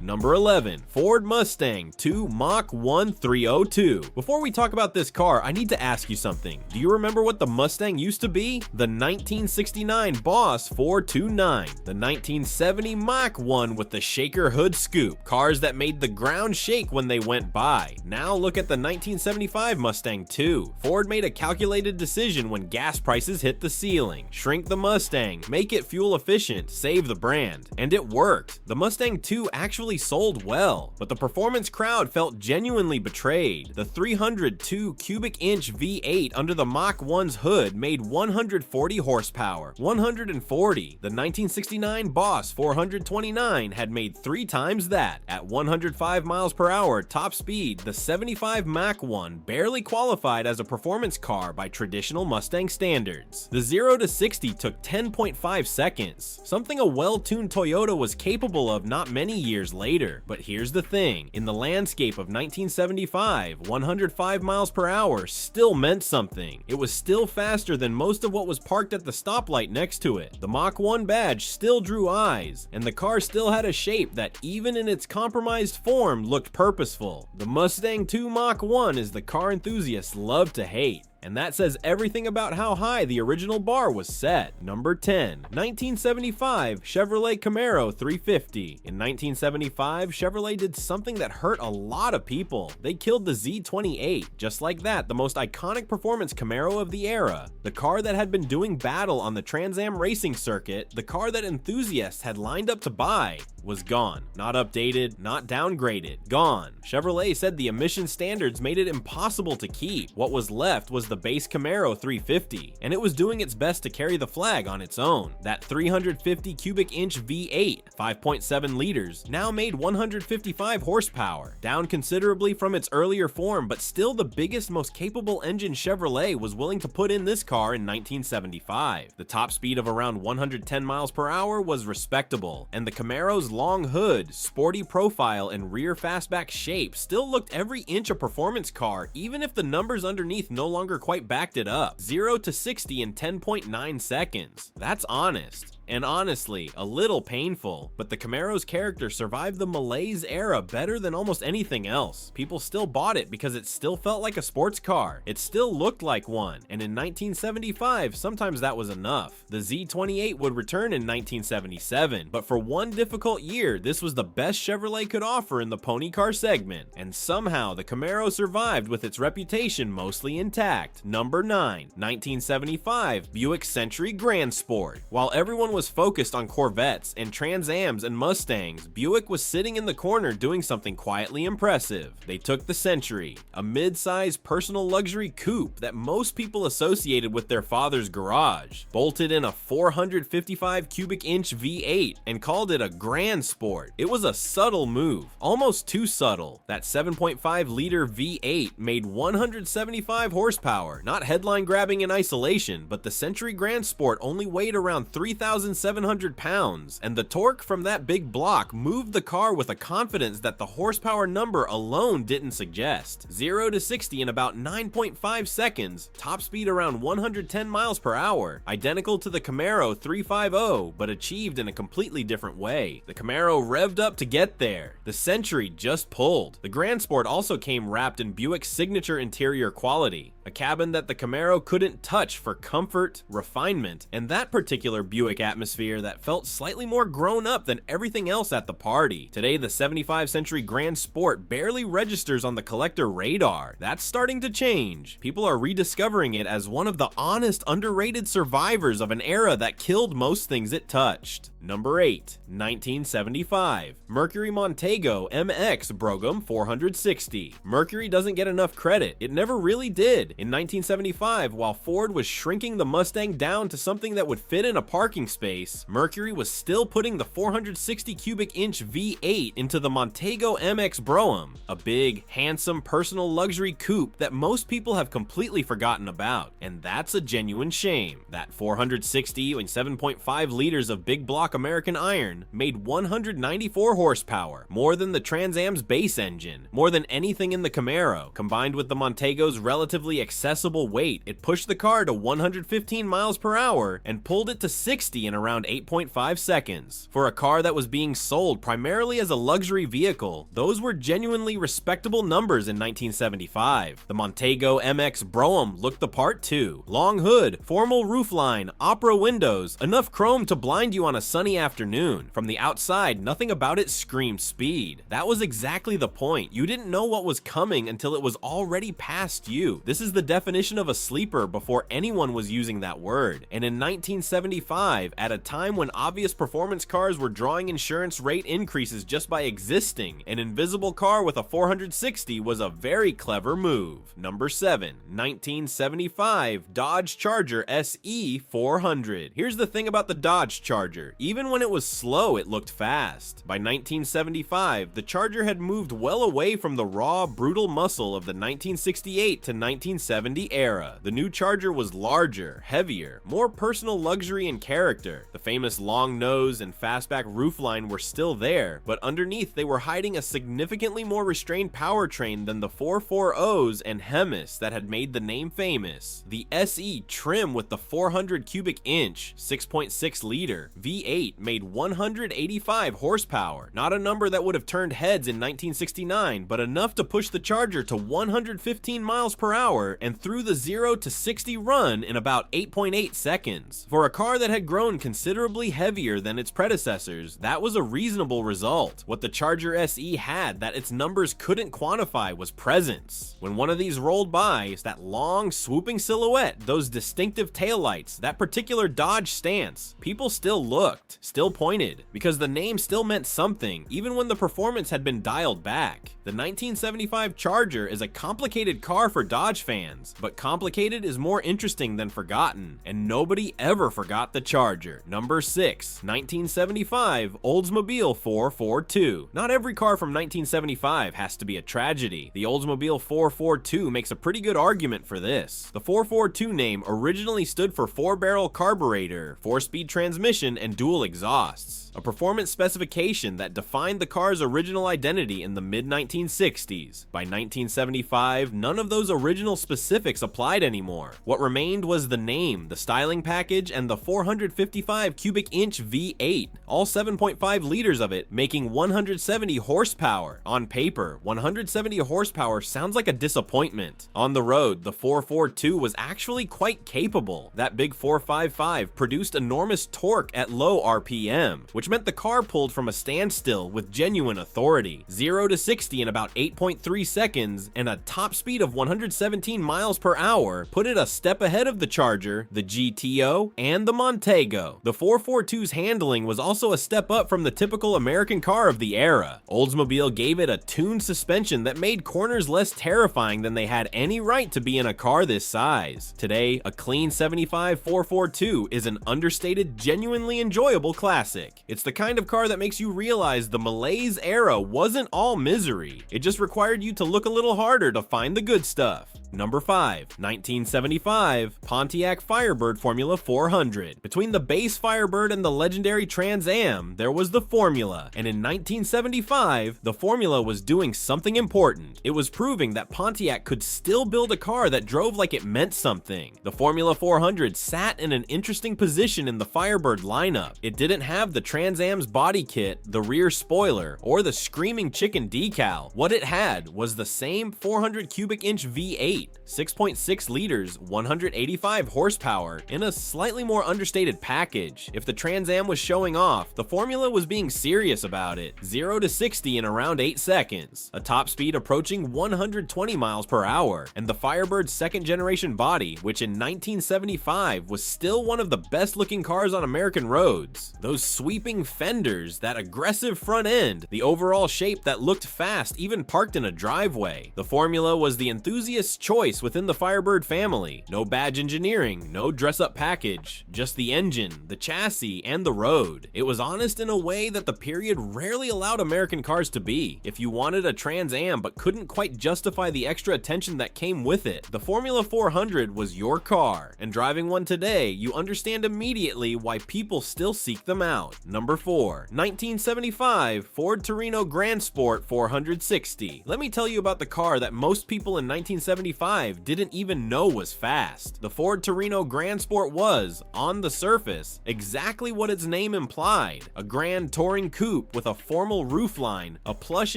Number 11, Ford Mustang 2 Mach 1 302. Before we talk about this car, I need to ask you something. Do you remember what the Mustang used to be? The 1969 Boss 429, the 1970 Mach 1 with the shaker hood scoop, cars that made the ground shake when they went by. Now look at the 1975 Mustang 2. Ford made a calculated decision when gas prices hit the ceiling. Shrink the Mustang, make it fuel efficient, save the brand. And it worked. The Mustang 2 actually sold well, but the performance crowd felt genuinely betrayed. The 302 cubic inch V8 under the Mach 1's hood made 140 horsepower. 140. The 1969 Boss 429 had made 3 times that. At 105 miles per hour top speed, the 75 Mach 1 barely qualified as a performance car by traditional Mustang standards. The 0 to 60 took 10.5 seconds, something a well-tuned Toyota was capable of not many years later. But here's the thing, in the landscape of 1975, 105 miles per hour still meant something. It was still faster than most of what was parked at the stoplight next to it. The Mach 1 badge still drew eyes, and the car still had a shape that even in its compromised form looked purposeful. The Mustang 2 Mach 1 is the car enthusiasts love to hate. And that says everything about how high the original bar was set. Number 10, 1975 Chevrolet Camaro 350. In 1975, Chevrolet did something that hurt a lot of people. They killed the Z28. Just like that, the most iconic performance Camaro of the era. The car that had been doing battle on the Trans Am racing circuit, the car that enthusiasts had lined up to buy, was gone. Not updated, not downgraded, gone. Chevrolet said the emission standards made it impossible to keep. What was left was the base Camaro 350, and it was doing its best to carry the flag on its own. That 350 cubic inch V8, 5.7 liters, now made 155 horsepower, down considerably from its earlier form, but still the biggest, most capable engine Chevrolet was willing to put in this car in 1975. The top speed of around 110 miles per hour was respectable, and the Camaro's long hood, sporty profile, and rear fastback shape still looked every inch a performance car, even if the numbers underneath no longer quite backed it up. 0 to 60 in 10.9 seconds. That's honest. And honestly, a little painful, but the Camaro's character survived the malaise era better than almost anything else. People still bought it because it still felt like a sports car. It still looked like one, and in 1975, sometimes that was enough. The Z28 would return in 1977, but for one difficult year, this was the best Chevrolet could offer in the pony car segment, and somehow the Camaro survived with its reputation mostly intact. Number 9, 1975 Buick Century Grand Sport. While everyone was focused on Corvettes and Trans Ams and Mustangs, Buick was sitting in the corner doing something quietly impressive. They took the Century, a mid-size personal luxury coupe that most people associated with their father's garage, bolted in a 455 cubic inch V8, and called it a Grand Sport. It was a subtle move, almost too subtle. That 7.5 liter V8 made 175 horsepower, not headline grabbing in isolation, but the Century Grand Sport only weighed around 3,700 pounds, and the torque from that big block moved the car with a confidence that the horsepower number alone didn't suggest. 0 to 60 in about 9.5 seconds, top speed around 110 miles per hour, identical to the Camaro 350, but achieved in a completely different way. The Camaro revved up to get there. The Century just pulled. The Grand Sport also came wrapped in Buick's signature interior quality, a cabin that the Camaro couldn't touch for comfort, refinement, and that particular Buick atmosphere that felt slightly more grown up than everything else at the party. Today, the 75 Century Grand Sport barely registers on the collector radar. That's starting to change. People are rediscovering it as one of the honest, underrated survivors of an era that killed most things it touched. Number 8, 1975 Mercury Montego MX Brougham 460. Mercury doesn't get enough credit. It never really did. In 1975, while Ford was shrinking the Mustang down to something that would fit in a parking space, Mercury was still putting the 460 cubic inch V8 into the Montego MX Brougham, a big, handsome personal luxury coupe that most people have completely forgotten about. And that's a genuine shame. That 460 and 7.5 liters of big block stock American iron, made 194 horsepower, more than the Trans Am's base engine, more than anything in the Camaro. Combined with the Montego's relatively accessible weight, it pushed the car to 115 miles per hour and pulled it to 60 in around 8.5 seconds. For a car that was being sold primarily as a luxury vehicle, those were genuinely respectable numbers in 1975. The Montego MX Brougham looked the part too. Long hood, formal roofline, opera windows, enough chrome to blind you on a sunny afternoon. From the outside, nothing about it screamed speed. That was exactly the point. You didn't know what was coming until it was already past you. This is the definition of a sleeper before anyone was using that word. And in 1975, at a time when obvious performance cars were drawing insurance rate increases just by existing, an invisible car with a 460 was a very clever move. Number 7, 1975 Dodge Charger SE 400. Here's the thing about the Dodge Charger. Even when it was slow, it looked fast. By 1975, the Charger had moved well away from the raw, brutal muscle of the 1968 to 1970 era. The new Charger was larger, heavier, more personal luxury and character. The famous long nose and fastback roofline were still there, but underneath they were hiding a significantly more restrained powertrain than the 440s and Hemis that had made the name famous. The SE trim with the 400 cubic inch, 6.6 liter V8 made 185 horsepower, not a number that would have turned heads in 1969, but enough to push the Charger to 115 miles per hour and through the 0 to 60 run in about 8.8 seconds. For a car that had grown considerably heavier than its predecessors, that was a reasonable result. What the Charger SE had that its numbers couldn't quantify was presence. When one of these rolled by, that long swooping silhouette, those distinctive taillights, that particular Dodge stance, people still looked, still pointed, because the name still meant something, even when the performance had been dialed back. The 1975 Charger is a complicated car for Dodge fans, but complicated is more interesting than forgotten, and nobody ever forgot the Charger. Number 6, 1975 Oldsmobile 442. Not every car from 1975 has to be a tragedy. The Oldsmobile 442 makes a pretty good argument for this. The 442 name originally stood for 4-barrel carburetor, 4-speed transmission, and dual exhausts, a performance specification that defined the car's original identity in the mid-1960s. By 1975, none of those original specifics applied anymore. What remained was the name, the styling package, and the 455 cubic inch V8, all 7.5 liters of it, making 170 horsepower. On paper, 170 horsepower sounds like a disappointment. On the road, the 442 was actually quite capable. That big 455 produced enormous torque at low RPM, which meant the car pulled from a standstill with genuine authority. 0 to 60 in about 8.3 seconds, and a top speed of 117 miles per hour put it a step ahead of the Charger, the GTO, and the Montego. The 442's handling was also a step up from the typical American car of the era. Oldsmobile gave it a tuned suspension that made corners less terrifying than they had any right to be in a car this size. Today, a clean 75 442 is an understated, genuinely enjoyable classic. It's the kind of car that makes you realize the malaise era wasn't all misery. It just required you to look a little harder to find the good stuff. Number 5, 1975 Pontiac Firebird Formula 400. Between the base Firebird and the legendary Trans Am, there was the Formula, and in 1975, the Formula was doing something important. It was proving that Pontiac could still build a car that drove like it meant something. The Formula 400 sat in an interesting position in the Firebird lineup. It didn't have the Trans Am's body kit, the rear spoiler, or the screaming chicken decal. What it had was the same 400 cubic inch V8, 6.6 liters, 185 horsepower, in a slightly more understated package. If the Trans Am was showing off, the Formula was being serious about it. 0 to 60 in around 8 seconds, a top speed approaching 120 miles per hour, and the Firebird's second generation body, which in 1975 was still one of the best looking cars on American roads. Those sweeping fenders, that aggressive front end, the overall shape that looked fast even parked in a driveway. The Formula was the enthusiast's choice within the Firebird family. No badge engineering, no dress-up package, just the engine, the chassis, and the road. It was honest in a way that the period rarely allowed American cars to be. If you wanted a Trans Am but couldn't quite justify the extra attention that came with it, the Formula 400 was your car, and driving one today, you understand immediately why people still seek them out. Number 4. 1975 Ford Torino Grand Sport 460. Let me tell you about the car that most people in 1975 didn't even know was fast. The Ford Torino Grand Sport was, on the surface, exactly what its name implied: a grand touring coupe with a formal roofline, a plush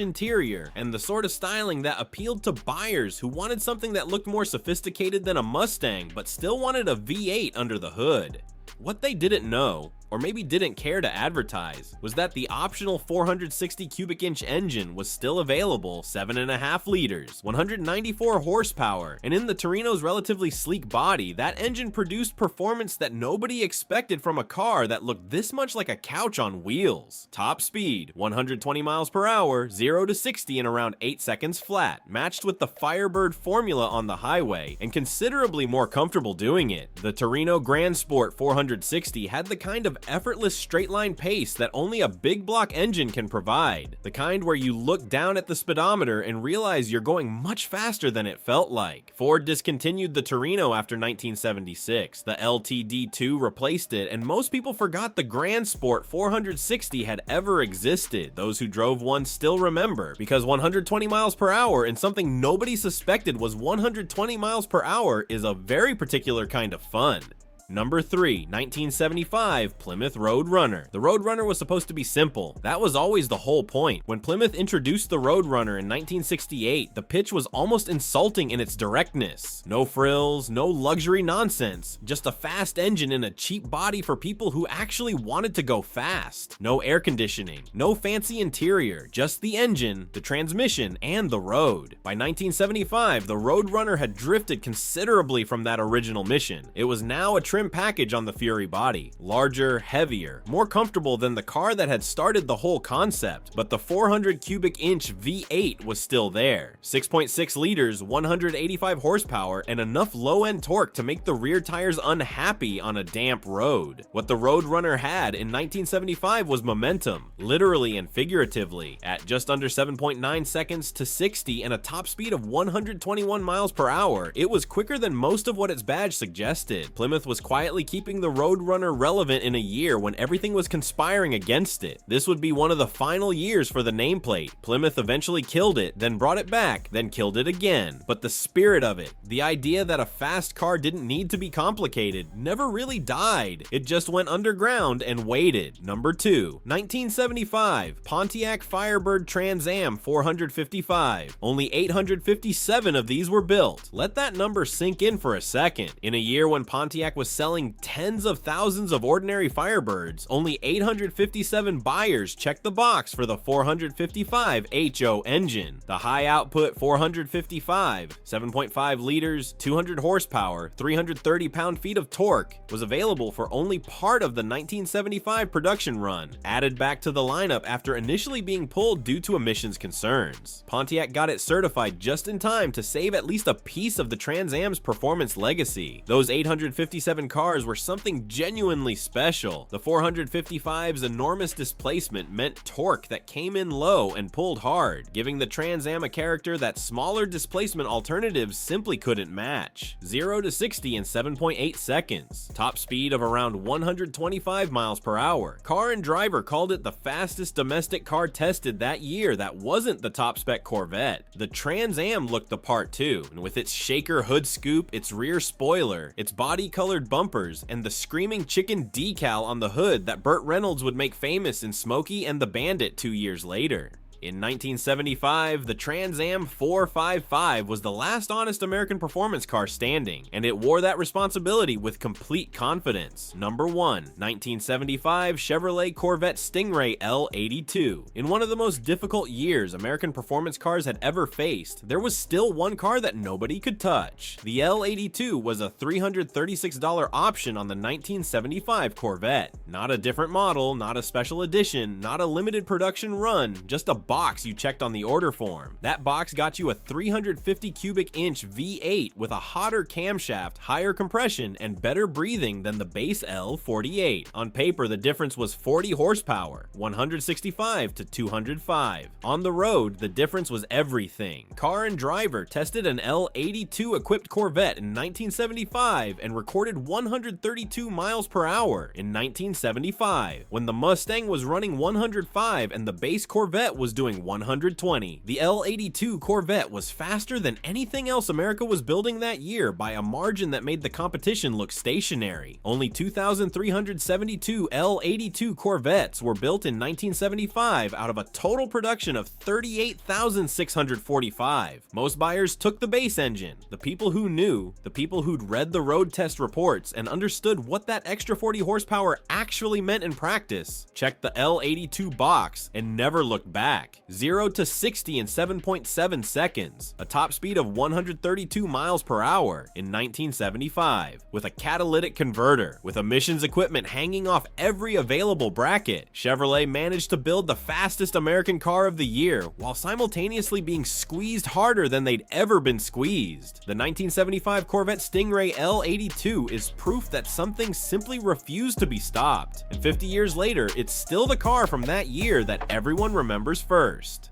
interior, and the sort of styling that appealed to buyers who wanted something that looked more sophisticated than a Mustang but still wanted a V8 under the hood. What they didn't know, or maybe didn't care to advertise, was that the optional 460 cubic inch engine was still available, 7.5 liters, 194 horsepower, and in the Torino's relatively sleek body, that engine produced performance that nobody expected from a car that looked this much like a couch on wheels. Top speed, 120 miles per hour, 0 to 60 in around 8 seconds flat, matched with the Firebird formula on the highway, and considerably more comfortable doing it. The Torino Grand Sport 460 had the kind of effortless straight line pace that only a big block engine can provide. The kind where you look down at the speedometer and realize you're going much faster than it felt like. Ford discontinued the Torino after 1976. The LTD2 replaced it, and most people forgot the Grand Sport 460 had ever existed. Those who drove one still remember, because 120 miles per hour and something nobody suspected was 120 miles per hour is a very particular kind of fun. Number 3, 1975 Plymouth Roadrunner. The Roadrunner was supposed to be simple. That was always the whole point. When Plymouth introduced the Roadrunner in 1968, the pitch was almost insulting in its directness. No frills, no luxury nonsense, just a fast engine and a cheap body for people who actually wanted to go fast. No air conditioning, no fancy interior, just the engine, the transmission, and the road. By 1975, the Roadrunner had drifted considerably from that original mission. It was now a trim package on the Fury body, larger, heavier, more comfortable than the car that had started the whole concept, but the 400 cubic inch V8 was still there. 6.6 liters, 185 horsepower, and enough low-end torque to make the rear tires unhappy on a damp road. What the Roadrunner had in 1975 was momentum, literally and figuratively. At just under 7.9 seconds to 60 and a top speed of 121 miles per hour, it was quicker than most of what its badge suggested. Plymouth was quietly keeping the Roadrunner relevant in a year when everything was conspiring against it. This would be one of the final years for the nameplate. Plymouth eventually killed it, then brought it back, then killed it again. But the spirit of it, the idea that a fast car didn't need to be complicated, never really died. It just went underground and waited. Number 2, 1975 Pontiac Firebird Trans Am 455. Only 857 of these were built. Let that number sink in for a second. In a year when Pontiac was selling tens of thousands of ordinary Firebirds, only 857 buyers checked the box for the 455 HO engine. The high output 455, 7.5 liters, 200 horsepower, 330 pound-feet of torque was available for only part of the 1975 production run, added back to the lineup after initially being pulled due to emissions concerns. Pontiac got it certified just in time to save at least a piece of the Trans Am's performance legacy. Those 857 cars were something genuinely special. The 455's enormous displacement meant torque that came in low and pulled hard, giving the Trans Am a character that smaller displacement alternatives simply couldn't match. 0 to 60 in 7.8 seconds. Top speed of around 125 miles per hour. Car and Driver called it the fastest domestic car tested that year that wasn't the top spec Corvette. The Trans Am looked the part too, and with its shaker hood scoop, its rear spoiler, its body-colored bumpers, and the screaming chicken decal on the hood that Burt Reynolds would make famous in Smokey and the Bandit 2 years later. In 1975, the Trans Am 455 was the last honest American performance car standing, and it wore that responsibility with complete confidence. Number 1, 1975 Chevrolet Corvette Stingray L82. In one of the most difficult years American performance cars had ever faced, there was still one car that nobody could touch. The L82 was a $336 option on the 1975 Corvette. Not a different model, not a special edition, not a limited production run, just a box you checked on the order form. That box got you a 350 cubic inch V8 with a hotter camshaft, higher compression, and better breathing than the base L48. On paper, the difference was 40 horsepower, 165 to 205. On the road, the difference was everything. Car and Driver tested an L82 equipped Corvette in 1975 and recorded 132 miles per hour in 1975, when the Mustang was running 105 and the base Corvette was doing 120. The L82 Corvette was faster than anything else America was building that year by a margin that made the competition look stationary. Only 2,372 L82 Corvettes were built in 1975 out of a total production of 38,645. Most buyers took the base engine. The people who knew, the people who'd read the road test reports and understood what that extra 40 horsepower actually meant in practice, checked the L82 box and never looked back. 0 to 60 in 7.7 seconds, a top speed of 132 miles per hour in 1975. With a catalytic converter, with emissions equipment hanging off every available bracket, Chevrolet managed to build the fastest American car of the year while simultaneously being squeezed harder than they'd ever been squeezed. The 1975 Corvette Stingray L82 is proof that something simply refused to be stopped. And 50 years later, it's still the car from that year that everyone remembers first.